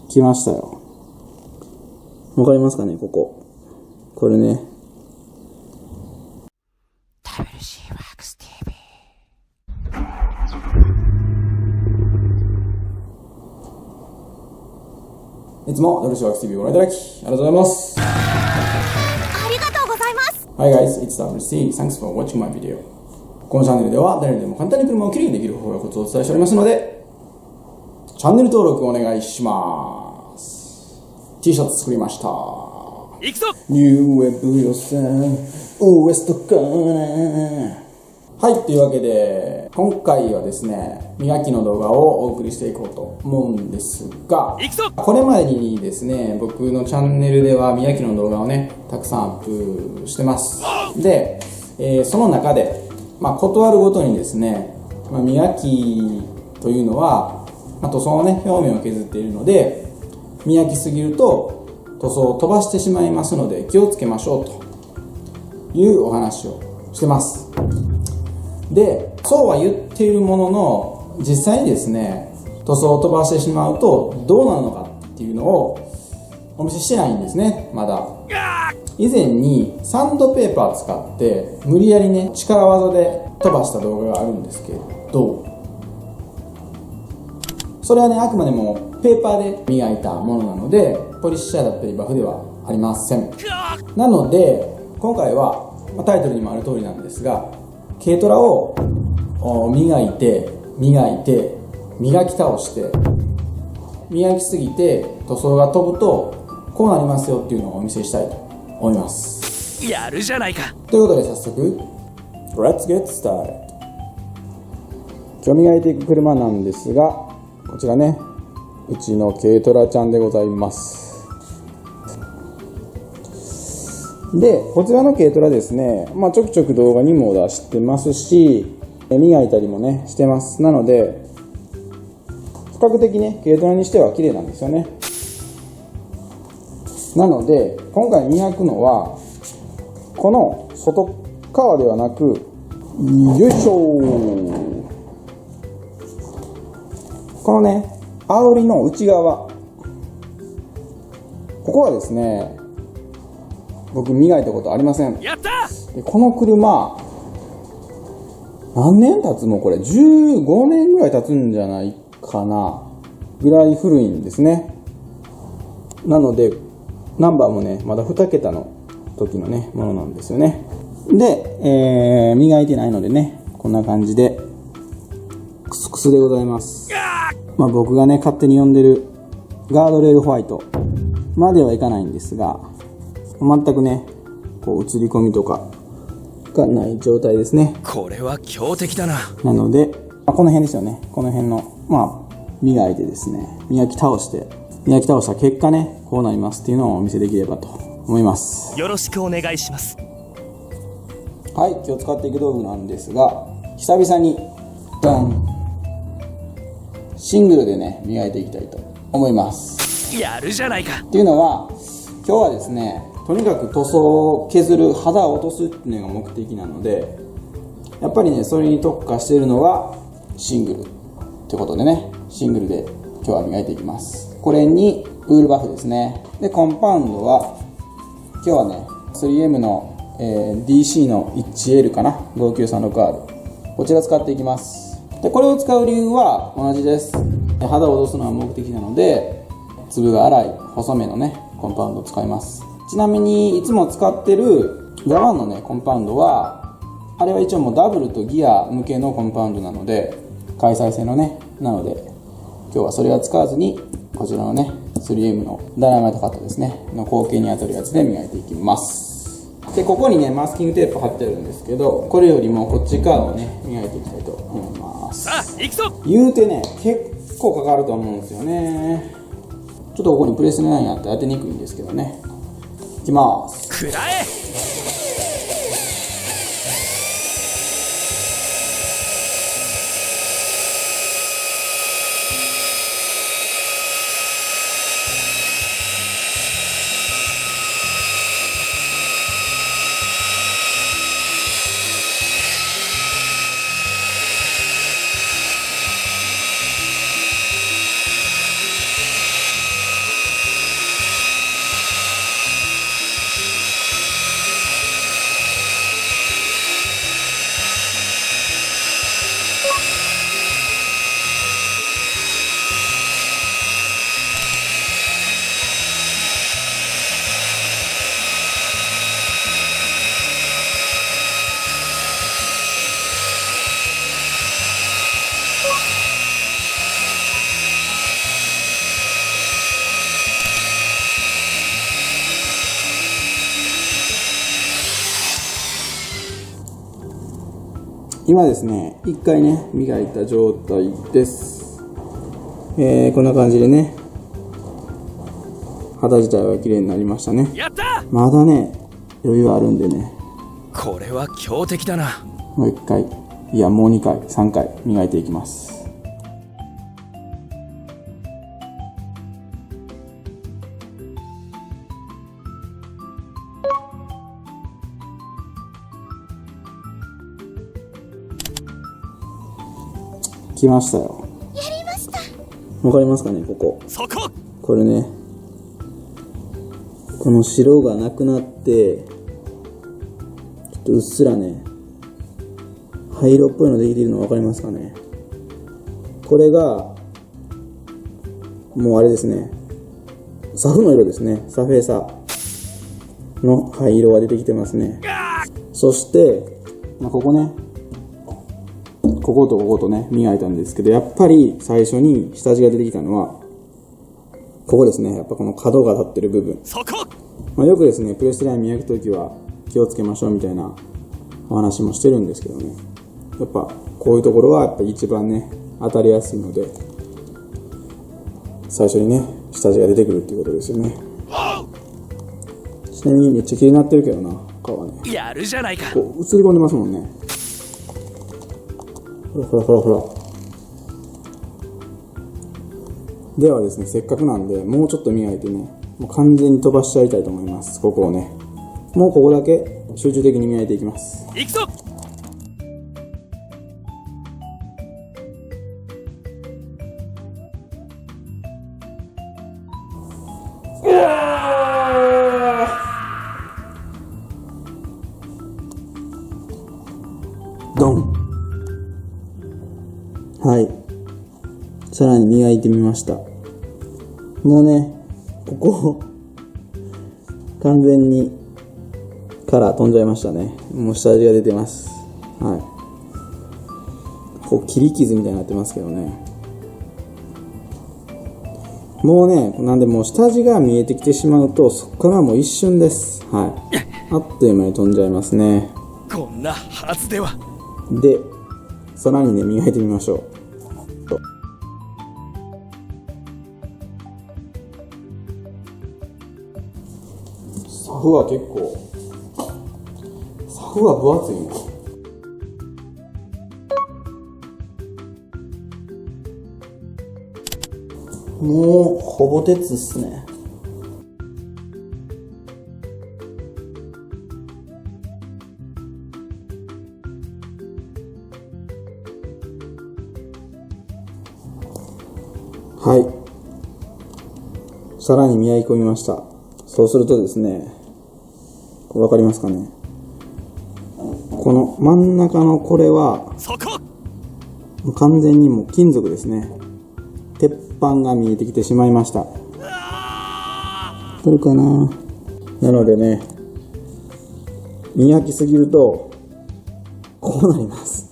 来ましたよ。わかりますかね、ここ。これね。WC ワークス TV。いつも WC ワークス TV をご覧いただき、ありがとうございます。ありがとうございます。Hi guys, it's WC. Thanks for watching my video. このチャンネルでは誰にでも簡単に車をきれいにできる方法やコツをお伝えしておりますので、チャンネル登録お願いします。T シャツ作りました。行くぞ。ニューウェブ予選ウエストかー。はい、というわけで今回はですね、磨きの動画をお送りしていこうと思うんですが、これまでにですね、僕のチャンネルでは磨きの動画をねたくさんアップしてます。で、その中で断るごとにですね、磨きというのは、塗装のね表面を削っているので、磨きすぎると塗装を飛ばしてしまいますので気をつけましょうというお話をしてます。で、そうは言っているものの、実際にですね塗装を飛ばしてしまうとどうなるのかっていうのをお見せしてないんですね。まだ以前にサンドペーパー使って無理やりね力技で飛ばした動画があるんですけど、それはねあくまでもペーパーで磨いたものなのでポリッシャーだったりバフではありません。なので今回はタイトルにもある通りなんですが、軽トラを磨いて磨き倒して、磨きすぎて塗装が飛ぶとこうなりますよっていうのをお見せしたいと思います。やるじゃないか。ということで早速 Let's get started。 今日磨いていく車なんですが、こちらね、うちの軽トラちゃんでございます。で、こちらの軽トラですね、ちょくちょく動画にも出してますし、磨いたりもねしてます。なので比較的ね軽トラにしては綺麗なんですよね。なので今回磨くのはこの外側ではなく、よいしょ、このね煽りの内側、ここはですね僕磨いたことありません。やった。でこの車何年経つもこれ15年ぐらい経つんじゃないかなぐらい古いんですね。なのでナンバーもねまだ2桁の時のねものなんですよね。で、磨いてないのでねこんな感じでクスクスでございます。僕がね勝手に呼んでるガードレールホワイトまではいかないんですが、全くねこう映り込みとかがない状態ですね。これは強敵だな。なので、この辺ですよね、この辺の磨いてですね磨き倒した結果ねこうなりますっていうのをお見せできればと思います。よろしくお願いします。はい、今日使っていく道具なんですが、久々にダンシングルでね磨いていきたいと思います。やるじゃないか。っていうのは今日はですねとにかく塗装を削る、肌を落とすっていうのが目的なので、やっぱりねそれに特化しているのがシングルってことでね、シングルで今日は磨いていきます。これにウールバフですね。でコンパウンドは今日はね 3M の、DC の 1L かな、 5936R、 こちら使っていきます。でこれを使う理由は同じです。肌を落とすのが目的なので粒が粗い細めのねコンパウンドを使います。ちなみにいつも使ってるザワンのねコンパウンドは、あれは一応もうダブルとギア向けのコンパウンドなので、開催制のね、なので今日はそれは使わずにこちらのね 3M のダイナマイトカットですねの後継に当たるやつで磨いていきます。でここにねマスキングテープ貼ってるんですけど、これよりもこっち側をね磨いていきたいと思います。さあ行くぞ。言うてね結構かかると思うんですよね。ちょっとここにプレスラインあって当てにくいんですけどね。いきます。くらえ。今ですね、一回ね磨いた状態です。こんな感じでね、肌自体は綺麗になりましたね。やった。まだね余裕あるんでね、これは強敵だな。もう一回、いやもう2回3回磨いていきます。来ましたよ。やりました。わかりますかね、ここ。そこ。これね、この白がなくなって、ちょっとうっすらね、灰色っぽいのできているの分かりますかね。これが、もうあれですね、サフの色ですね、サフェーサの灰色が出てきてますね。そして、ここね、こことこことね、磨いたんですけど、やっぱり最初に下地が出てきたのは、ここですね。やっぱこの角が立ってる部分。そこ。よくですね、プレステライン磨くときは気をつけましょうみたいなお話もしてるんですけどね。やっぱこういうところがやっぱ一番ね、当たりやすいので、最初にね、下地が出てくるっていうことですよね。ちなみにめっちゃ綺麗になってるけどな、他はね。やるじゃないか。こう映り込んでますもんね。ほらほらほらほら。ではですね、せっかくなんでもうちょっと磨いてね、もう完全に飛ばしちゃいたいと思います。ここをね、もうここだけ集中的に磨いていきます。行くぞ。ドン。はい、さらに磨いてみました。もうね、ここ完全にカラー飛んじゃいましたね。もう下地が出てます。はい、こう切り傷みたいになってますけどね。もうね、なんでもう下地が見えてきてしまうと、そこからもう一瞬です。はい、あっという間に飛んじゃいますね。こんなはずでは。で、さらにね、磨いてみましょう。サフは結構、サフは分厚いな。もうほぼ鉄っすね。はい、さらに磨き込みました。そうするとですね、わかりますかね、この真ん中のこれはそこ。完全にもう金属ですね。鉄板が見えてきてしまいました。どれかな。なのでね、磨きすぎるとこうなります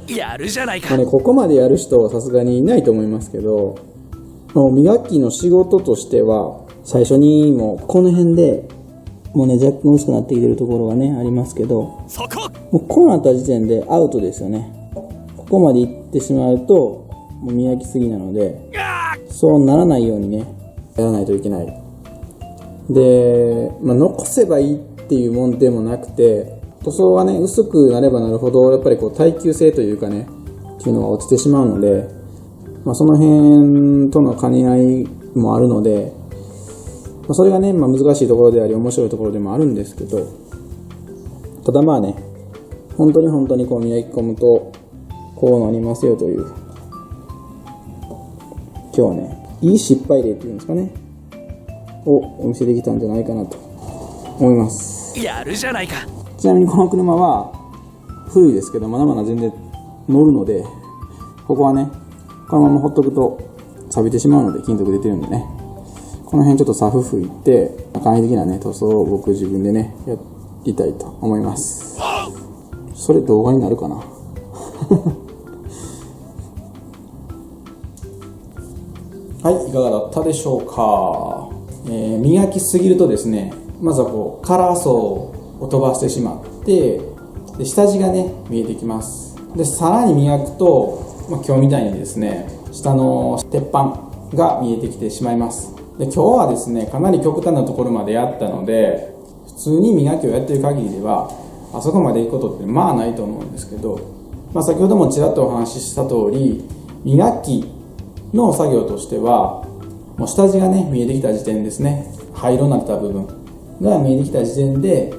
やるじゃないか。ここまでやる人はさすがにいないと思いますけど、磨きの仕事としては最初にもうこの辺でもうね、若干薄くなってきてるところがねありますけど、そこ。もうこうなった時点でアウトですよね。ここまで行ってしまうともう磨きすぎなので、そうならないようにねやらないといけない。で、残せばいいっていうもんでもなくて、塗装がね薄くなればなるほどやっぱりこう耐久性というかねっていうのが落ちてしまうので、その辺との兼ね合いもあるので、それがね、難しいところであり面白いところでもあるんですけど、ただまあね、本当にこう磨き込むとこうなりますよという、今日はねいい失敗例っていうんですかねをお見せできたんじゃないかなと思います。やるじゃないか。ちなみにこの車は古いですけどまだまだ全然乗るので、ここはねこのままほっとくと錆びてしまうので、金属出てるんでね、この辺ちょっとサフ吹いて簡易的なね塗装を僕自分でねやりたいと思います。それ動画になるかなはい、いかがだったでしょうか。磨きすぎるとですね、まずはこうカラー層を飛ばしてしまって、で下地がね見えてきます。でさらに磨くと、今日みたいにですね下の鉄板が見えてきてしまいます。で今日はですねかなり極端なところまでやったので、普通に磨きをやってる限りではあそこまで行くことってまあないと思うんですけど、先ほどもちらっとお話しした通り、磨きの作業としてはもう下地がね見えてきた時点ですね、灰色になった部分が見えてきた時点で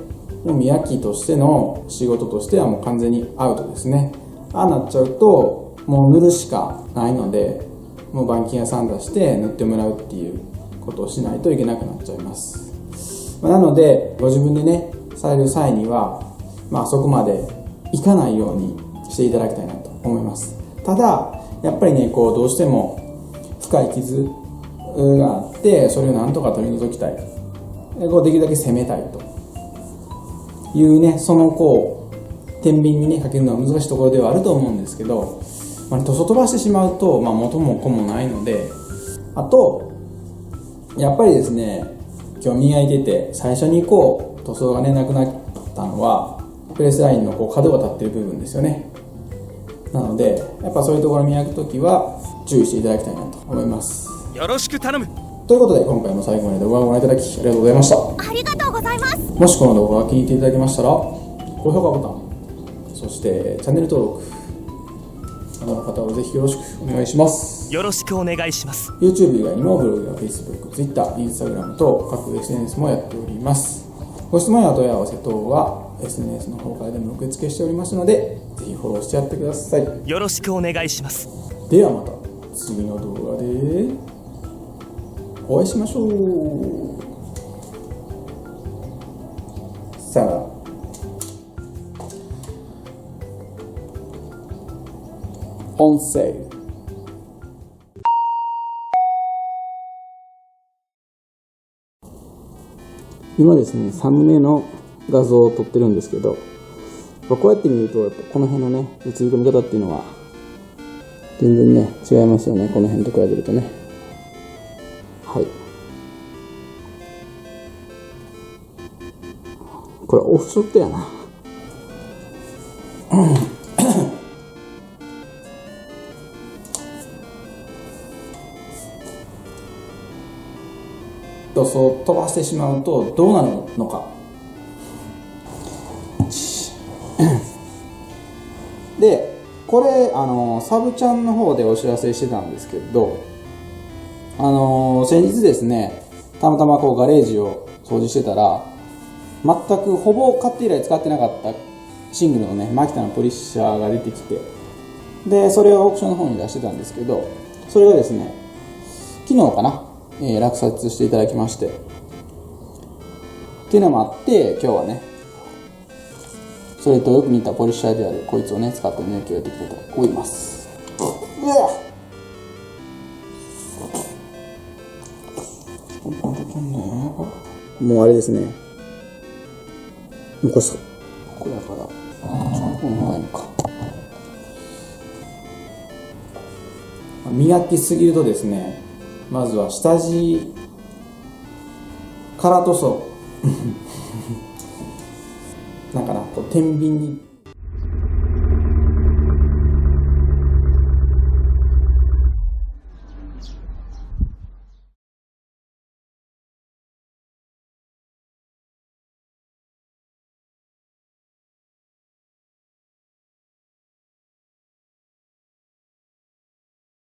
もう磨きとしての仕事としてはもう完全にアウトですね。ああなっちゃうともう塗るしかないので、もう板金屋さん出して塗ってもらうっていうことをしないといけなくなっちゃいます。なのでご自分でねされる際には、そこまでいかないようにしていただきたいなと思います。ただやっぱりねどうしても深い傷があって、それをなんとか取り除きたい、できるだけ攻めたいというね、その天秤にねかけるのは難しいところではあると思うんですけど、塗装飛ばしてしまうと、元も子もないので、あとやっぱりですね、今日磨いてて最初に塗装がねなくなったのはプレスラインの角が立ってる部分ですよね。なのでやっぱそういうところを磨くときは注意していただきたいなと思います。よろしく頼む。ということで今回も最後まで動画をご覧いただきありがとうございました。ありがとうございます。もしこの動画が気に入っていただけましたら高評価ボタン、そしてチャンネル登録の方をぜひよろしくお願いします。よろしくお願いします。 YouTube 以外にもブログや Facebook、Twitter、Instagram と各 SNS もやっております。ご質問やお問い合わせ等は SNS の方からでも受付しておりますので、ぜひフォローしてやってください。よろしくお願いします。ではまた次の動画でお会いしましょう。さよなら。音声今ですね、サムネの画像を撮ってるんですけど、こうやって見るとやっぱこの辺のね映り込み方っていうのは全然ね違いますよね。この辺と比べるとね。はい、これオフショットやな。そう飛ばしてしまうとどうなるのか。でこれサブチャンの方でお知らせしてたんですけど、先日ですねたまたまガレージを掃除してたら、全くほぼ買って以来使ってなかったシングルのねマキタのポリッシャーが出てきて、でそれをオークションの方に出してたんですけど、それがですね昨日かな、落札していただきまして、っていうのもあって今日はねそれとよく似たポリッシャーであるこいつをね使って磨きをやっていきたいと思います。もうあれですね、もうこれだからこの前か磨きすぎるとですね、まずは下地から塗装なんかな天秤に